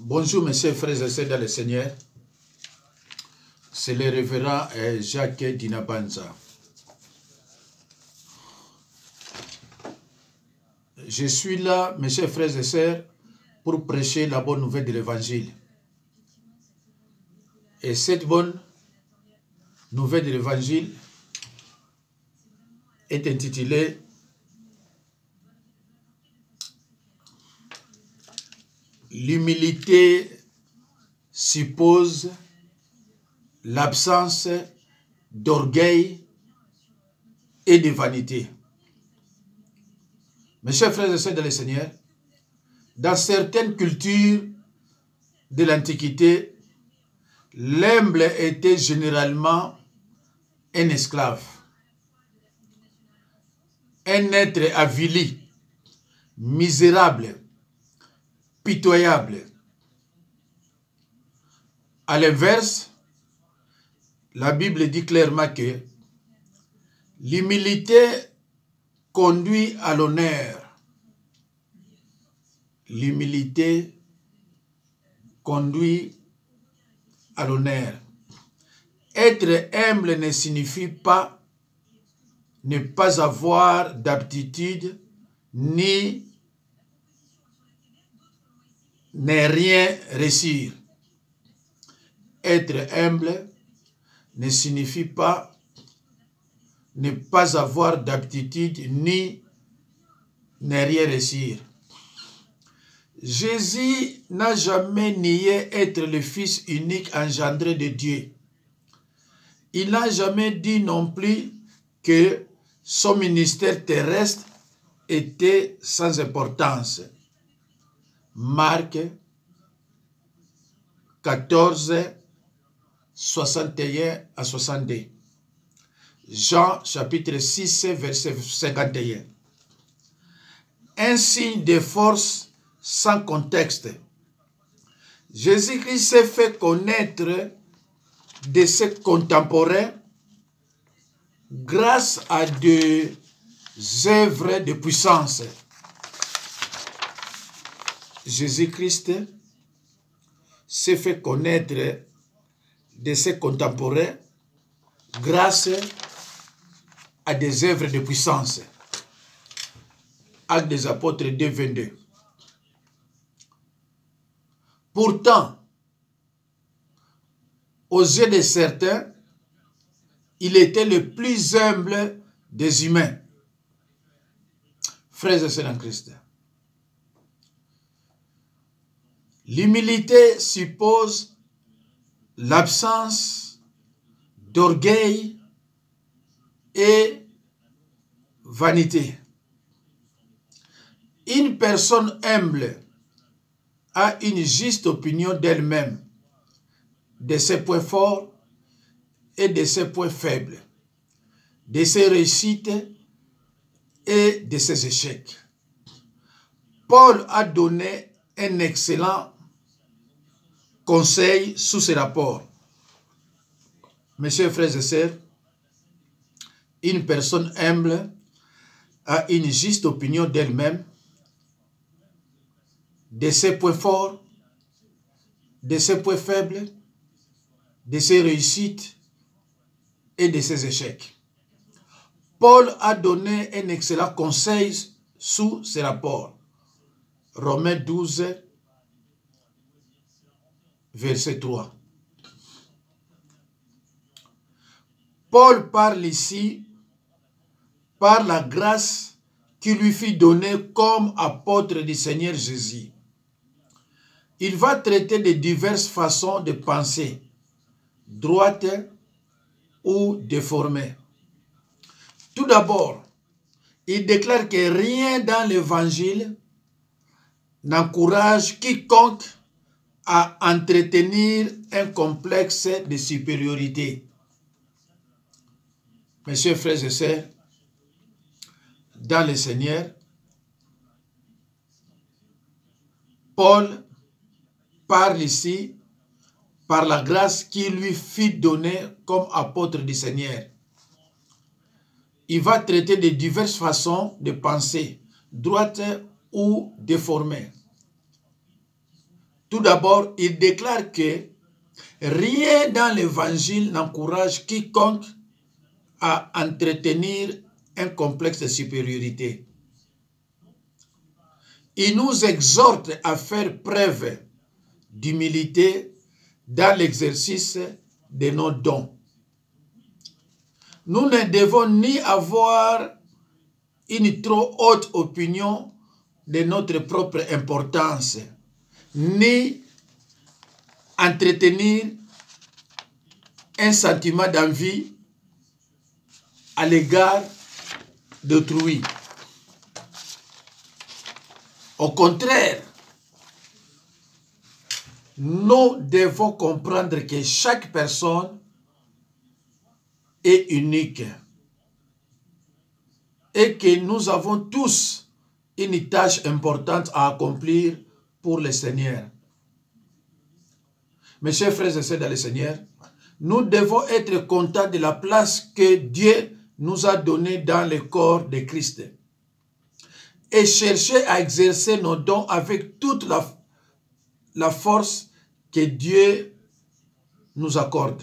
Bonjour mes chers frères et sœurs dans le Seigneur. C'est le révérend Jacques Dinabanza. Je suis là, mes chers frères et sœurs, pour prêcher la bonne nouvelle de l'Évangile. Et cette bonne nouvelle de l'Évangile est intitulée L'humilité suppose l'absence d'orgueil et de vanité. Mes chers frères et sœurs dans le Seigneur, dans certaines cultures de l'Antiquité, l'humble était généralement un esclave, un être avili, misérable, pitoyable. À l'inverse, la Bible dit clairement que l'humilité conduit à l'honneur. L'humilité conduit à l'honneur. Être humble ne signifie pas ne pas avoir d'aptitude ni ne rien réussir. Être humble ne signifie pas ne pas avoir d'aptitude ni ne rien réussir. Jésus n'a jamais nié être le Fils unique engendré de Dieu. Il n'a jamais dit non plus que son ministère terrestre était sans importance. Marc 14, 61 à 62. Jean chapitre 6, verset 51. Un signe de force sans contexte. Jésus-Christ s'est fait connaître de ses contemporains grâce à des œuvres de puissance. Jésus-Christ s'est fait connaître de ses contemporains grâce à des œuvres de puissance. Actes des Apôtres 2, 22. Pourtant, aux yeux de certains, il était le plus humble des humains. Frères et sœurs en Christ. L'humilité suppose l'absence d'orgueil et vanité. Une personne humble a une juste opinion d'elle-même, de ses points forts et de ses points faibles, de ses réussites et de ses échecs. Paul a donné un excellent conseil sous ce rapport. Mes chers frères et sœurs, une personne humble a une juste opinion d'elle-même, de ses points forts, de ses points faibles, de ses réussites et de ses échecs. Paul a donné un excellent conseil sous ce rapport. Romains 12, verset 3. Paul parle ici par la grâce qui lui fut donnée comme apôtre du Seigneur Jésus. Il va traiter de diverses façons de penser, droites ou déformées. Tout d'abord, il déclare que rien dans l'Évangile n'encourage quiconque à entretenir un complexe de supériorité. Mes chers frères et sœurs, dans le Seigneur, Paul parle ici par la grâce qui lui fut donnée comme apôtre du Seigneur. Il va traiter de diverses façons de penser, droites ou déformées. Tout d'abord, il déclare que rien dans l'évangile n'encourage quiconque à entretenir un complexe de supériorité. Il nous exhorte à faire preuve d'humilité dans l'exercice de nos dons. Nous ne devons ni avoir une trop haute opinion de notre propre importance, ni entretenir un sentiment d'envie à l'égard d'autrui. Au contraire, nous devons comprendre que chaque personne est unique et que nous avons tous une tâche importante à accomplir pour le Seigneur. Mes chers frères et sœurs dans le Seigneur, nous devons être contents de la place que Dieu nous a donnée dans le corps de Christ et chercher à exercer nos dons avec toute la force que Dieu nous accorde.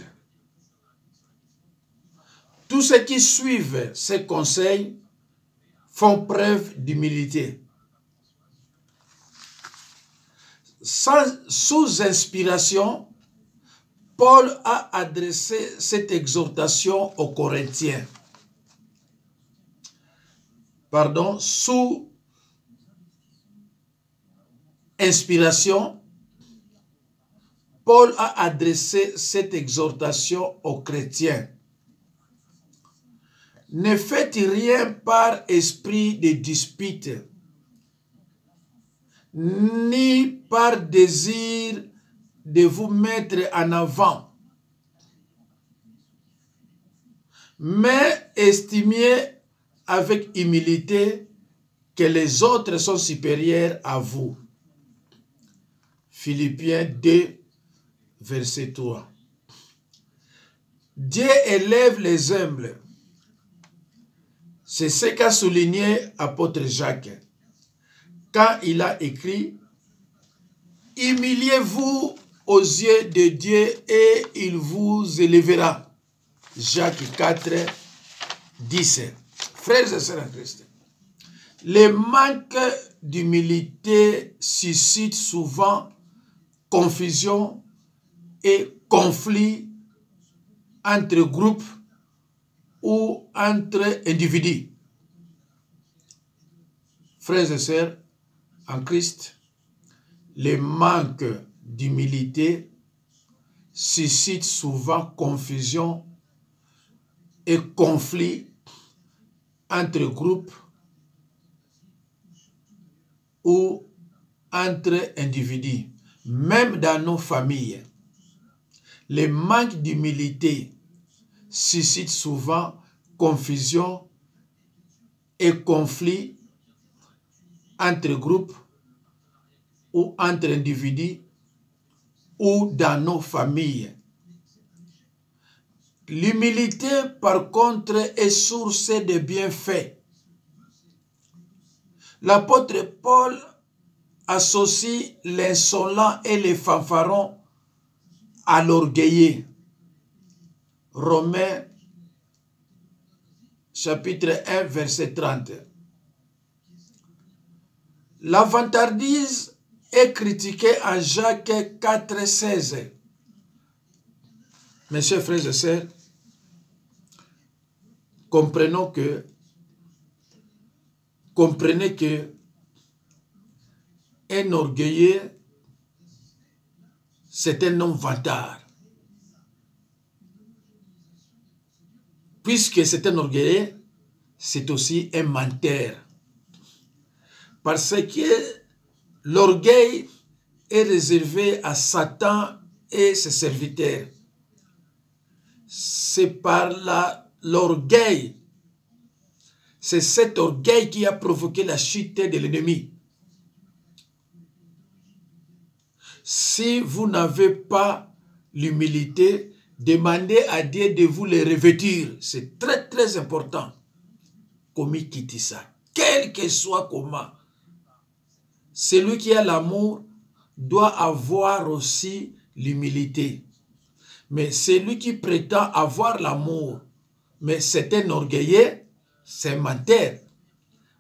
Tous ceux qui suivent ces conseils font preuve d'humilité. Sous inspiration, Paul a adressé cette exhortation aux Corinthiens. Sous inspiration, Paul a adressé cette exhortation aux chrétiens. Ne faites rien par esprit de dispute, ni par désir de vous mettre en avant, mais estimez avec humilité que les autres sont supérieurs à vous. Philippiens 2, verset 3. Dieu élève les humbles. C'est ce qu'a souligné l'apôtre Jacques quand il a écrit « Humiliez-vous aux yeux de Dieu et il vous élèvera ». Jacques 4, 10. Frères et sœurs en Christ, le manque d'humilité suscite souvent confusion et conflit entre groupes ou entre individus. Frères et sœurs en Christ, le manque d'humilité suscite souvent confusion et conflit entre groupes ou entre individus. Même dans nos familles, le manque d'humilité suscite souvent confusion et conflit entre groupes ou entre individus ou dans nos familles. L'humilité, par contre, est source de bienfaits. L'apôtre Paul associe l'insolent et les fanfarons à l'orgueilleux. Romains chapitre 1, verset 30. La vantardise est critiquée en Jacques 4, 16. Mes chers frères et sœurs, comprenez que un orgueilleux, c'est un homme vantard. Puisque c'est un orgueilleux, c'est aussi un menteur. Parce que l'orgueil est réservé à Satan et ses serviteurs. C'est par l'orgueil, c'est cet orgueil qui a provoqué la chute de l'ennemi. Si vous n'avez pas l'humilité, demandez à Dieu de vous les revêtir. C'est très très important. Comme il quitte ça, quel que soit comment. Celui qui a l'amour doit avoir aussi l'humilité. Mais celui qui prétend avoir l'amour, mais c'est un orgueilleux, c'est un menteur.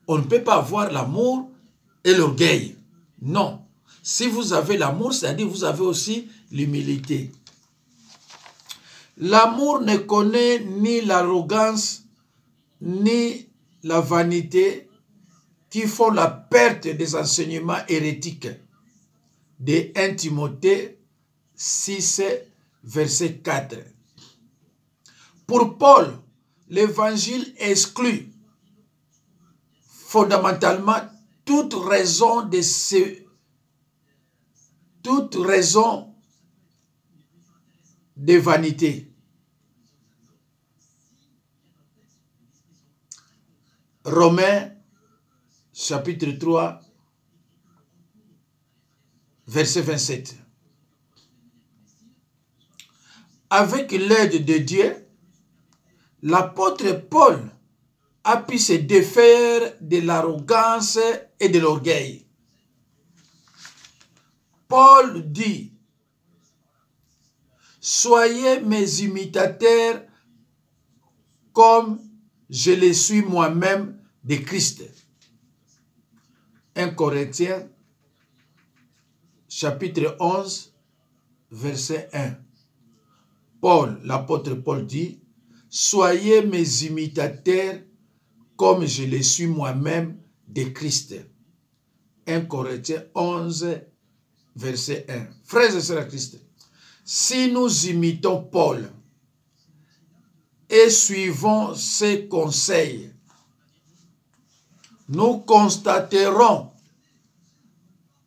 On ne peut pas avoir l'amour et l'orgueil. Non. Si vous avez l'amour, c'est-à-dire vous avez aussi l'humilité. L'amour ne connaît ni l'arrogance, ni la vanité qui font la perte des enseignements hérétiques. De 1 Timothée 6, verset 4. Pour Paul, l'évangile exclut fondamentalement toute raison de vanité. Romains, chapitre 3, verset 27. Avec l'aide de Dieu, l'apôtre Paul a pu se défaire de l'arrogance et de l'orgueil. Paul dit, « Soyez mes imitateurs comme je le suis moi-même de Christ. » 1 Corinthiens, chapitre 11, verset 1. Paul, l'apôtre Paul dit, « Soyez mes imitateurs comme je le suis moi-même de Christ. » 1 Corinthiens 11, verset 1. Frères et sœurs à Christ, si nous imitons Paul et suivons ses conseils, nous constaterons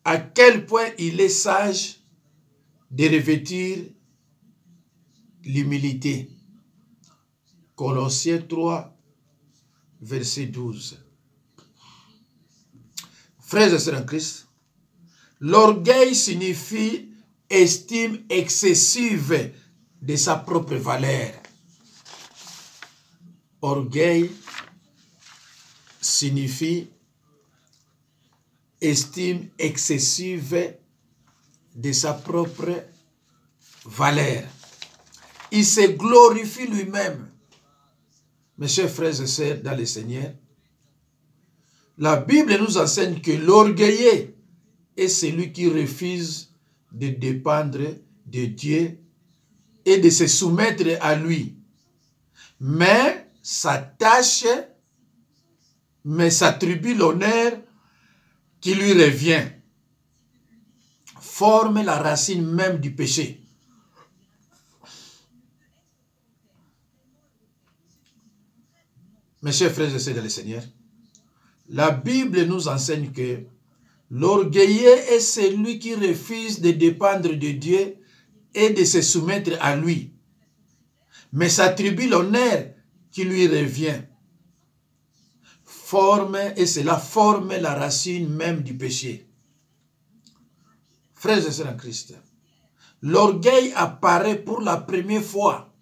à quel point il est sage de revêtir l'humilité. Colossiens 3, verset 12. Frères et sœurs en Christ, l'orgueil signifie estime excessive de sa propre valeur. Orgueil signifie estime excessive de sa propre valeur. Il se glorifie lui-même. Mes chers frères et sœurs dans le Seigneur, la Bible nous enseigne que l'orgueilleux est celui qui refuse de dépendre de Dieu et de se soumettre à lui. Mais s'attribue l'honneur qui lui revient, forme la racine même du péché. Mes chers frères et sœurs dans le Seigneur, la Bible nous enseigne que l'orgueilleux est celui qui refuse de dépendre de Dieu et de se soumettre à lui, mais s'attribue l'honneur qui lui revient. Cela forme la racine même du péché. Frères et sœurs en Christ, l'orgueil apparaît pour la première fois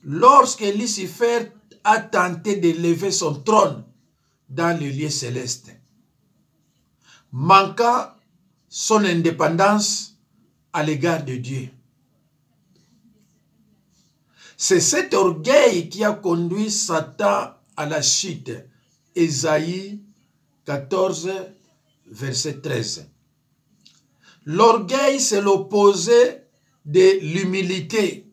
lorsque Lucifer a tenté de lever son trône dans le lieu céleste, manquant son indépendance à l'égard de Dieu. C'est cet orgueil qui a conduit Satan à la chute. Ésaïe 14, verset 13. L'orgueil, c'est l'opposé de l'humilité.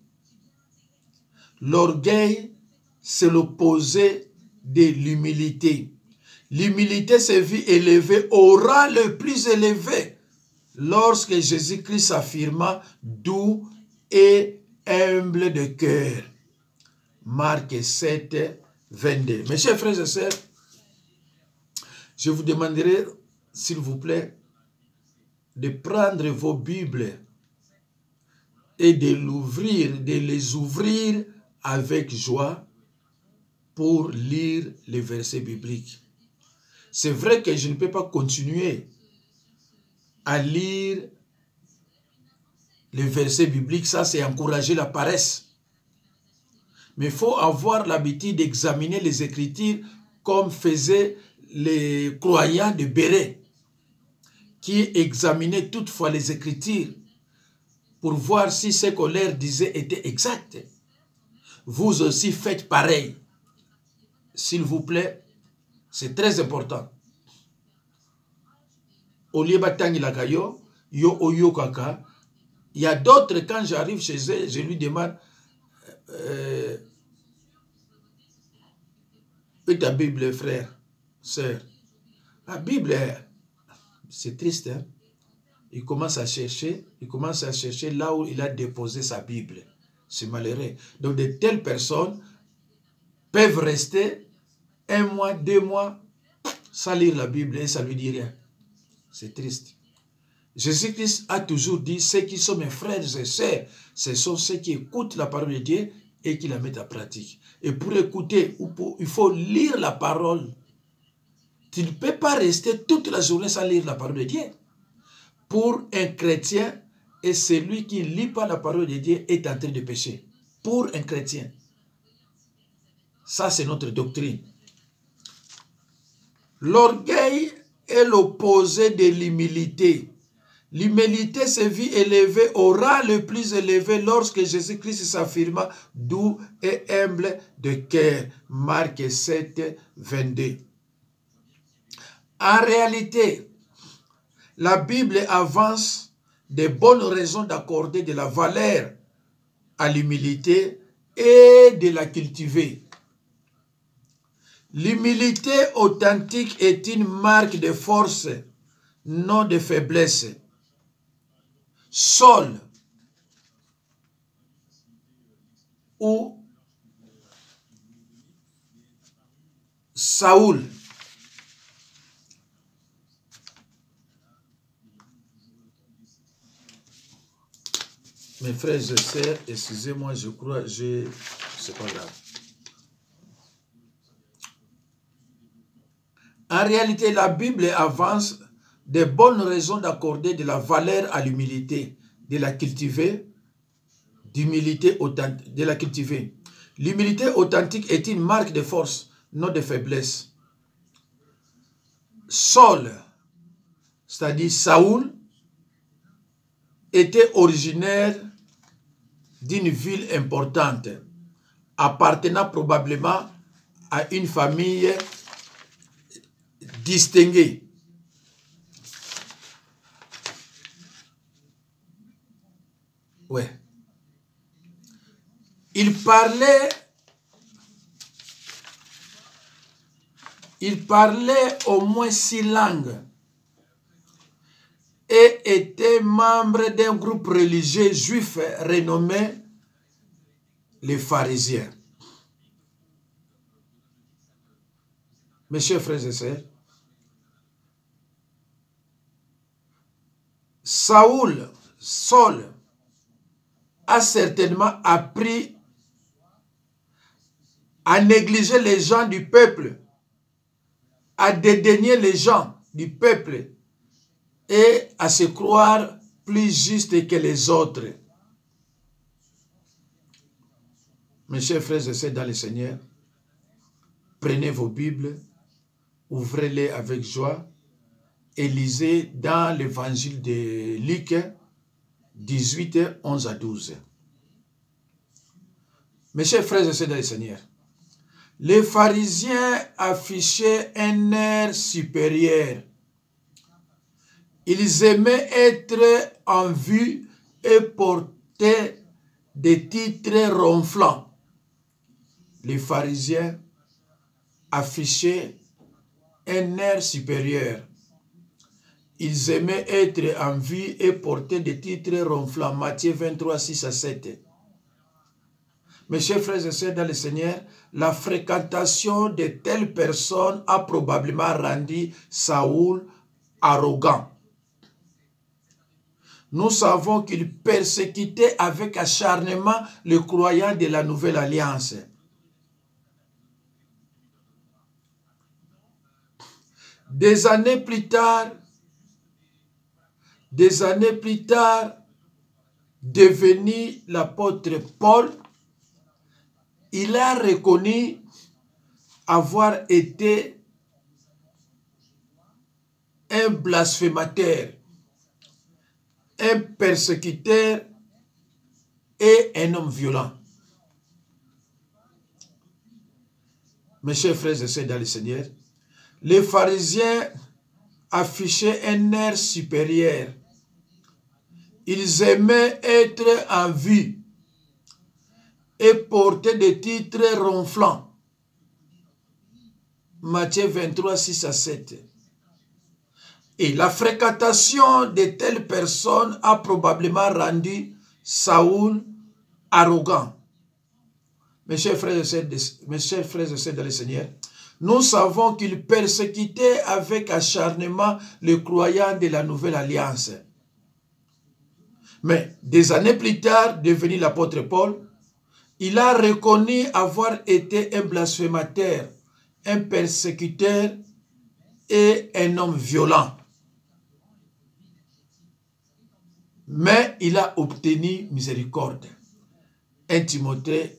L'orgueil, c'est l'opposé de l'humilité. L'humilité se vit élevée au rang le plus élevé lorsque Jésus-Christ affirma doux et humble de cœur. Marc 7, 22. Mes chers frères et sœurs, je vous demanderai, s'il vous plaît, de prendre vos Bibles et de les ouvrir avec joie pour lire les versets bibliques. C'est vrai que je ne peux pas continuer à lire les versets bibliques, ça c'est encourager la paresse. Mais il faut avoir l'habitude d'examiner les Écritures comme faisaient les croyants de Béret, qui examinaient toutefois les Écritures pour voir si ce qu'on leur disait était exact. Vous aussi faites pareil. S'il vous plaît, c'est très important. Au lieu de lakayo, yo oyo kaka. Il y a d'autres, quand j'arrive chez eux, je lui demande et ta Bible, frère, sœur. La Bible, c'est triste, hein? Il commence à chercher là où il a déposé sa Bible. C'est malheureux. Donc de telles personnes peuvent rester 1 mois, 2 mois sans lire la Bible et ça ne lui dit rien. C'est triste. Jésus-Christ a toujours dit, ceux qui sont mes frères et sœurs, ce sont ceux qui écoutent la parole de Dieu et qui la mettent en pratique. Et pour écouter, il faut lire la parole. Tu ne peux pas rester toute la journée sans lire la parole de Dieu. Pour un chrétien, et celui qui ne lit pas la parole de Dieu est en train de pécher. Pour un chrétien. Ça, c'est notre doctrine. L'orgueil est l'opposé de l'humilité. L'humilité se vit élevée au rang le plus élevé lorsque Jésus-Christ s'affirma doux et humble de cœur. Marc 7, 22. En réalité, la Bible avance de bonnes raisons d'accorder de la valeur à l'humilité et de la cultiver. L'humilité authentique est une marque de force, non de faiblesse. Saul ou Saoul mes frères et sœurs, excusez-moi, je crois, c'est pas grave. En réalité, la Bible avance de bonnes raisons d'accorder de la valeur à l'humilité, de la cultiver, d'humilité authentique, de la cultiver. L'humilité authentique est une marque de force, non de faiblesse. Saul, c'est-à-dire Saoul, était originaire d'une ville importante, appartenant probablement à une famille distinguée. Ouais. Il parlait au moins 6 langues et était membre d'un groupe religieux juif renommé les pharisiens. Mes chers frères et sœurs, Saul a certainement appris à négliger les gens du peuple, à dédaigner les gens du peuple et à se croire plus juste que les autres. Mes chers frères et sœurs dans le Seigneur, prenez vos Bibles, ouvrez-les avec joie et lisez dans l'évangile de Luc 18, 11 à 12. Mes chers frères et sœurs dans le Seigneur, les pharisiens affichaient un air supérieur. Ils aimaient être en vue et porter des titres ronflants. Les pharisiens affichaient un air supérieur. Ils aimaient être en vue et porter des titres ronflants. Matthieu 23, 6 à 7. Mes chers frères et sœurs dans le Seigneur, la fréquentation de telles personnes a probablement rendu Saoul arrogant. Nous savons qu'il persécutait avec acharnement les croyants de la Nouvelle Alliance. Des années plus tard, devenu l'apôtre Paul, il a reconnu avoir été un blasphémateur, un persécuteur et un homme violent. Mes chers frères et sœurs dans le Seigneur, les pharisiens affichaient un air supérieur. Ils aimaient être en vue et porter des titres ronflants. Matthieu 23, 6 à 7. Et la fréquentation de telles personnes a probablement rendu Saoul arrogant. Mes chers frères et sœurs dans le Seigneur, nous savons qu'il persécutait avec acharnement les croyants de la Nouvelle Alliance. Mais des années plus tard, devenu l'apôtre Paul, il a reconnu avoir été un blasphémateur, un persécuteur et un homme violent. Mais il a obtenu miséricorde. 1 Timothée,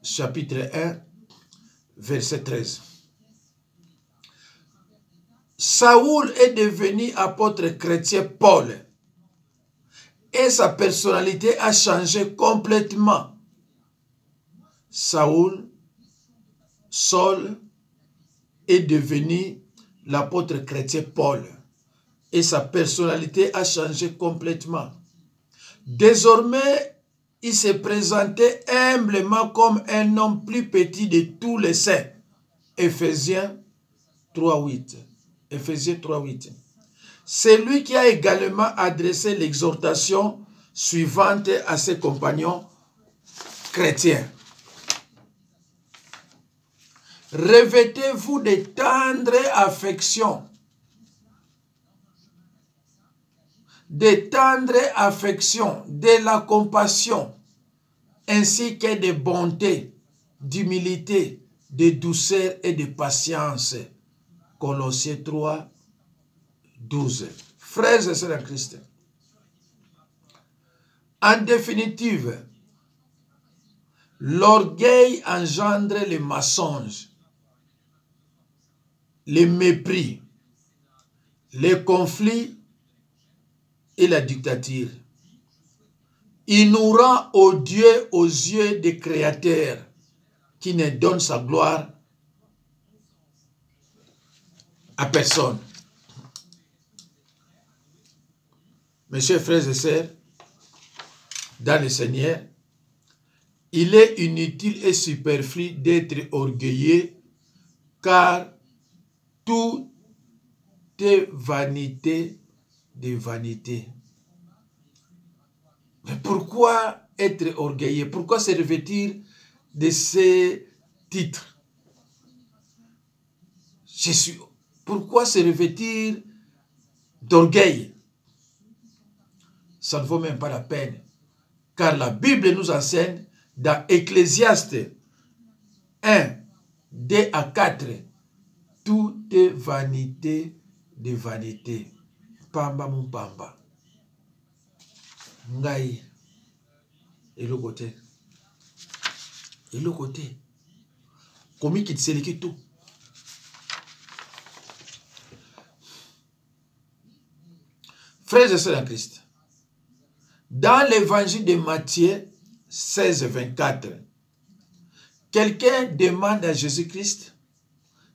chapitre 1, verset 13. Saoul est devenu apôtre chrétien Paul et sa personnalité a changé complètement. Saul est devenu l'apôtre chrétien Paul et sa personnalité a changé complètement. Désormais, il se présentait humblement comme un homme plus petit de tous les saints. Éphésiens 3.8. Éphésiens 3.8. C'est lui qui a également adressé l'exhortation suivante à ses compagnons chrétiens. Revêtez-vous de tendres affections. De la compassion, ainsi que de bonté, d'humilité, de douceur et de patience. Colossiens 3, 12. Frères et sœurs en Christ, en définitive, l'orgueil engendre les mensonges, les mépris, les conflits et la dictature. Il nous rend odieux aux yeux des créateurs qui ne donnent sa gloire à personne. Mes chers frères et sœurs, dans le Seigneur, il est inutile et superflu d'être orgueilleux, car tout est vanité de vanité. Mais pourquoi être orgueilleux? Pourquoi se revêtir de ces titres? Pourquoi se revêtir d'orgueil? Ça ne vaut même pas la peine. Car la Bible nous enseigne dans Ecclésiaste 1, 2 à 4, tout est vanité de vanité. Pamba mon pamba. Ngai. Et le côté. Et le côté. Comment il s'élève tout. Frères et sœurs en Christ, dans l'évangile de Matthieu 16, 24, quelqu'un demande à Jésus-Christ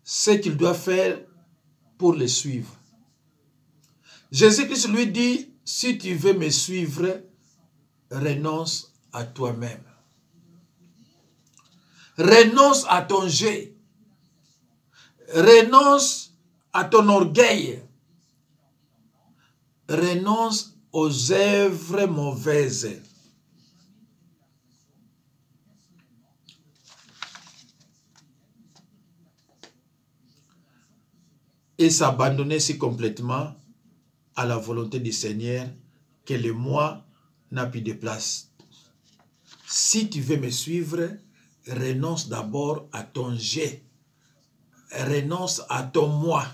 ce qu'il doit faire pour le suivre. Jésus-Christ lui dit, si tu veux me suivre, renonce à toi-même. Renonce à ton jeu. Renonce à ton orgueil. Renonce aux œuvres mauvaises. Et s'abandonner si complètement à la volonté du Seigneur que le moi n'a plus de place. Si tu veux me suivre, renonce d'abord à ton j'ai. Renonce à ton moi.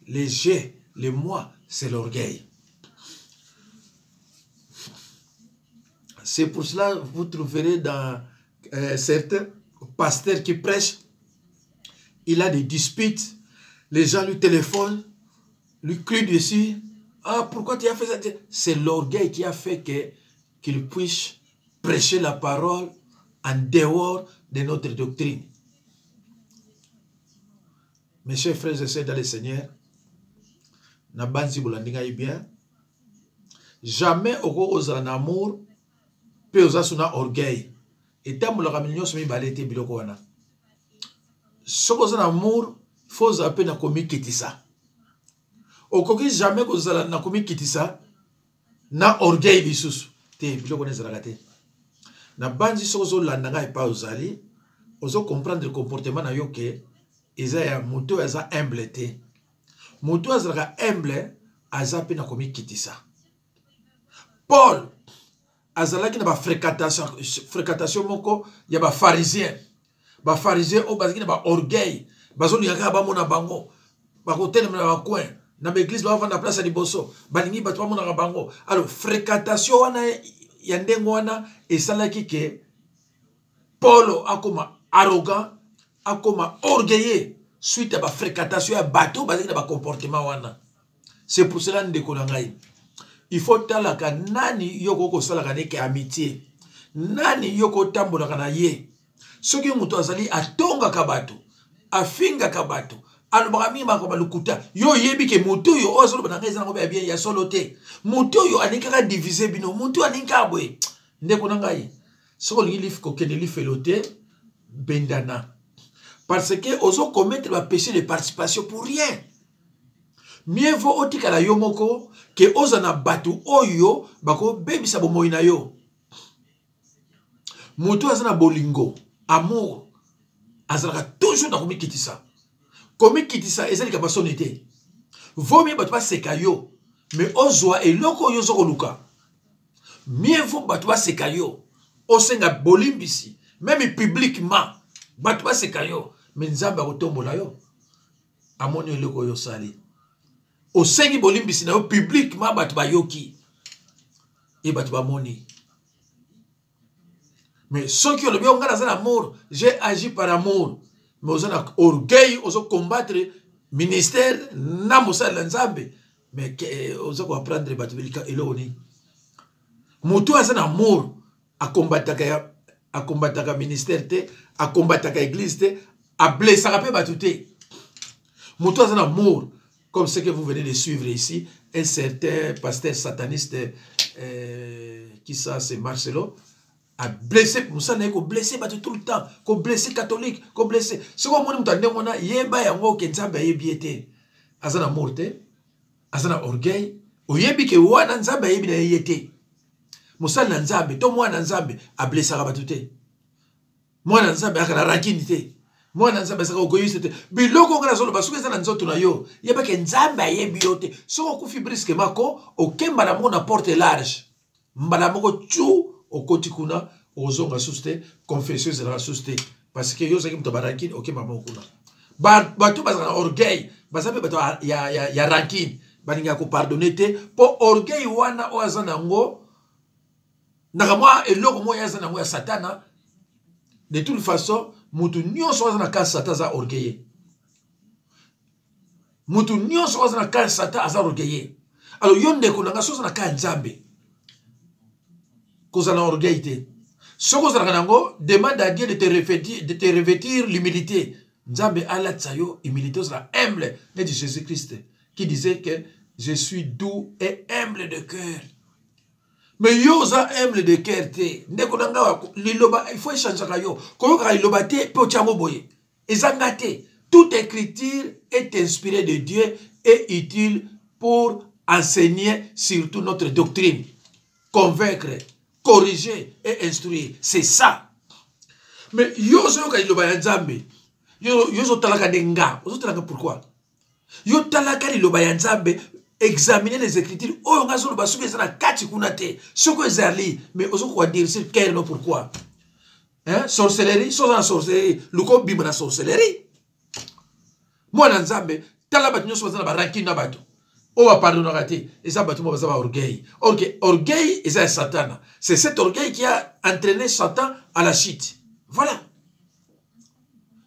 Le j'ai, le moi, c'est l'orgueil. C'est pour cela que vous trouverez dans certains pasteurs qui prêchent, il a des disputes, les gens lui téléphonent, lui crie dessus. Ah, pourquoi tu as fait ça? C'est l'orgueil qui a fait qu'il puisse prêcher la parole en dehors de notre doctrine. Mes chers frères et sœurs dans le Seigneur, bien, jamais au osa en amour, peut osa suna orgueil. Et tant que la communion se met balete biloko wana. Ce que en amour, faut zapper na komi kitisa. Au koki jamais que osa na komi kitisa, na orgueil bisusu. Te biloko ne zalagate. Na banzi sozo landanga et pas ozali, ozo comprendre le comportement na yo ke eza ya muto eza humble te. Muto azalaka humble azape na komi kitisa. Paul azalaki na ba fréquentation moko ya ba pharisien. Ba pharisien o bazaki na ba orgueil, bazoli yaka ba mona bango. Ba kotelema na ba coin, na ba église ba vanda place ya liboso, balingi bato ba mona bango. Alors fréquentation wana ya ndengo wana esalaki ke Paul akoma arrogant, akoma orgueilleux suite à la fréquentation ya bateau basé na ba comportement wana. C'est pour cela ndeko na ngai. Il faut talaka nani yoko ko salaka ne ke amitié. Nani yoko tambola kana ye. Soki muto azali atonga kabato, afinga kabato, alobami makoma lukuta. Yo yebi ke muto yo ozolo bana ngai zango bien ya solo te. Muto yo anikaka diviser bino, muto anika bwe. Ndeko na ngai. Soko lif ko kene lifelote bendana. Parce que ozo commettre le péché de participation pour rien. Mieux vaut otika la yomoko que ozana batu oyo bako bebisa bomoi na yo. Muto azana bolingo, amour, azana toujours na komi kitisa. Komi kitisa ezali ka pasonité. Vaut mieux batu ba seka yo, mais ozwa eloko yo zoko luka. Mieux vaut batu ba seka yo, osenga bolimbisi, même publiquement, batu ba seka yo, mais nzamba kotombola yo. Amoni eloko yo sali. Osengi bolimbisi na yo publiquement batu ba yoki. Et batu ba moni. Mais ceux qui ont le bien, on a l'amour. J'ai agi par amour. Mais on a orgueil, on a combattre ministère, na mosa l'ensemble. Mais on a apprendre batu belika eloni. Mutu a un amour à combattre ka ministère te, à combattre ka église te, à blesser à batu te. Mutu a un amour comme ce que vous venez de suivre ici, un certain pasteur sataniste qui ça c'est Marcelo. A blessé, Moussa n'est qu'au blessé tout le temps, qu'au blessé catholique, qu'au blessé. Ce qu'on m'a dit, on a yéba yango kenzamba yebiete. Azana morte, azana orgueil, o yebi ke wana nzamba yebi na yete. Moussa nanzambe, to moi nanzambe a blessé rabatute. Moi nanzambe akala rakinite. Moi nanzambe saka ogoyiste. Biloko ngala solo basuke za nzoto na yo. Yeba ke nzamba yebi yote. So ko fi briske mako, o kemba na mona porte large. Mbala moko chu au côté kuna ozonga suste confession zera suste parce que yo zaki mto barankin ok mama kuna bato bazana orgueil bazabe bato ya rankin baninga ko pardonner te po orgueil wana o azana ngo nakamwa eloko mo yazana ngo ya satana de toute façon mutu nyonso azana ka satan za orgueil mutu nyonso azana ka satan za orgueil alors yonde ko nanga so azana ka nzambe cause orgueil. Ce que demande à Dieu de te revêtir l'humilité. Nzambe ala tsayo humilité sera humble de Jésus-Christ qui disait que je suis doux et humble de cœur. Mais yo za humble de cœur te. Ndeko nanga liloba il faut changer kayo. Koyo ka liloba te pe ochango boye. Ezangate. Toute écriture est inspirée de Dieu et utile pour enseigner surtout notre doctrine, convaincre, corriger et instruire. C'est ça. Mais yo so ka liloba ya Nzambe. Yo so talaka denga. Yo talaka pourquoi? Yo talaka liloba ya Nzambe. Examiner les écritures. Oh, on a sur le basou qui est na kati kunate. Ce que zali, mais ozo quoi dire c'est quel non pourquoi? Hein? Sorcellerie, sans en sorcellerie. Luko bim na sorcellerie. Moi na Nzambe, talaba tinyo so na baraki na bato. On va pardonner raté. Et ça, bateau, ça va orgueil. Orgueil, et ça, Satan. C'est cet orgueil qui a entraîné Satan à la chute. Voilà.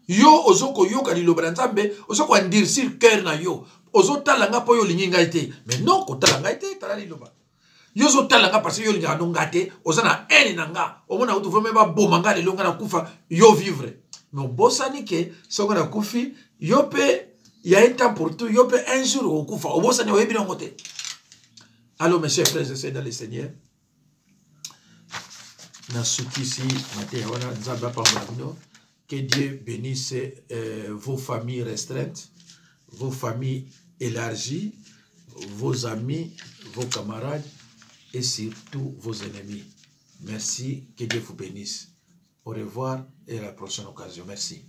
Yo, ozoko yo, kali lo branzambe, ozoko andircir cœur na yo. ozo talanga po yo lingi ngai te. Mais non, ko talanga te, talali loba. Yo zo talanga parce que yo linga no ngate, ozana eni nanga. Omona utu vome ba bomanga le longa na kufa yo vivre. Mais bosani ke songa na kufi yo pe il y a un temps pour tout, yo pe un jour au kufa. Obosani o yebi na ngote. Alors mes chers frères et sœurs dans le Seigneur, que Dieu bénisse vos familles restreintes, vos familles élargies, vos amis, vos camarades et surtout vos ennemis. Merci, que Dieu vous bénisse. Au revoir et à la prochaine occasion. Merci.